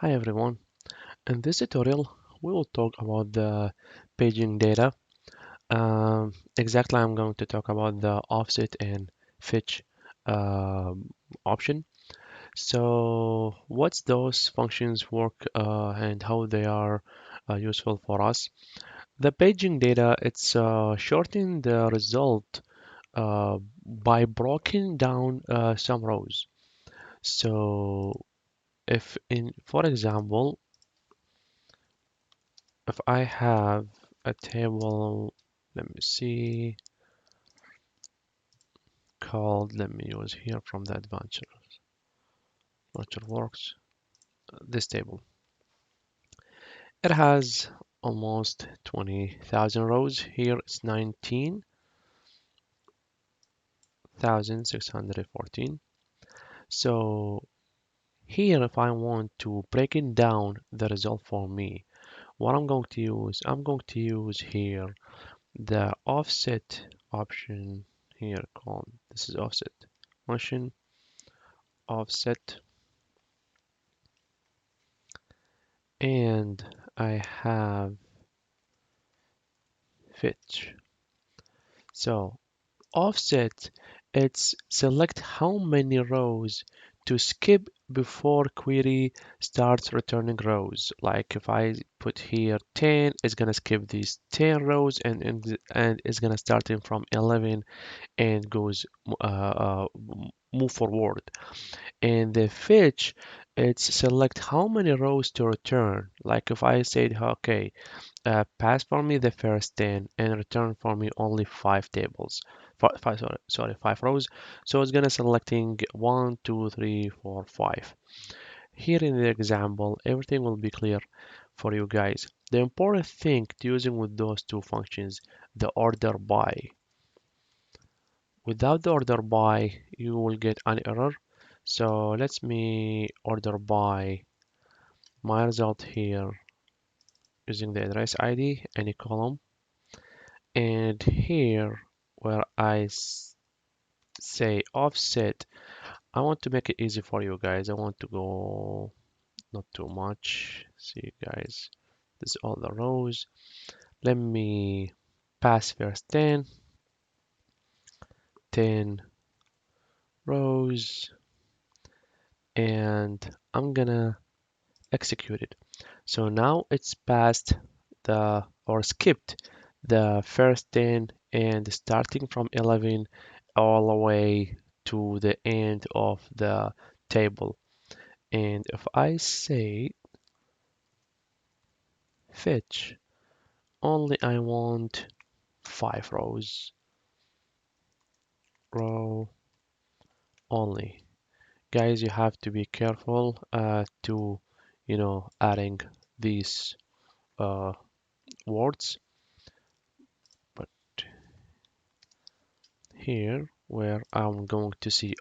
Hi everyone. In this tutorial, we will talk about the paging data. Exactly, I'm going to talk about the offset and fetch option. So, what's those functions work and how they are useful for us? The paging data, it's shortening the result by breaking down some rows. So, for example, if I have a table, let me see, called, let me use here from the adventure works, this table. It has almost 20,000 rows. Here it's 19,614. So here, if I want to break it down the result for me, what I'm going to use here the offset option here called, this is offset function, offset, and I have fetch. So offset, it's select how many rows to skip before query starts returning rows. Like if I put here 10, it's gonna skip these 10 rows and it's gonna start in from 11 and goes move forward. And the fetch, it's select how many rows to return. Like if I said, okay, pass for me the first 10 and return for me only five tables. Five rows. So it's gonna selecting 1, 2, 3, 4, 5. Here in the example, everything will be clear for you guys. The important thing to using with those two functions, the order by. Without the order by, you will get an error. So let me order by my result here using the address ID, any column. And here where I say offset, I want to make it easy for you guys. I want to go not too much. See guys, this is all the rows. Let me pass first 10 rows, and I'm gonna execute it. So now it's passed the or skipped the first 10 and starting from 11 all the way to the end of the table. And if I say fetch, only I want 5 rows, row only. Guys, you have to be careful to, adding these uh, words. But here where I'm going to see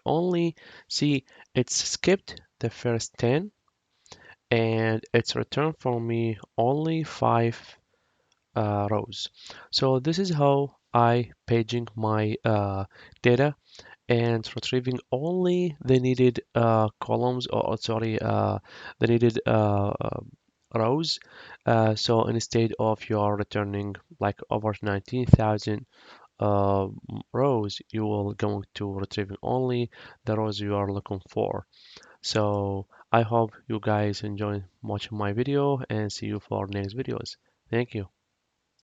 it's skipped the first 10 and it's returned for me only 5 rows. So this is how I paging my data and retrieving only the needed columns or sorry the needed rows. So instead of your returning like over 19,000 uh, rows, you will going to retrieving only the rows you are looking for. So I hope you guys enjoy watching my video and see you for next videos. Thank you.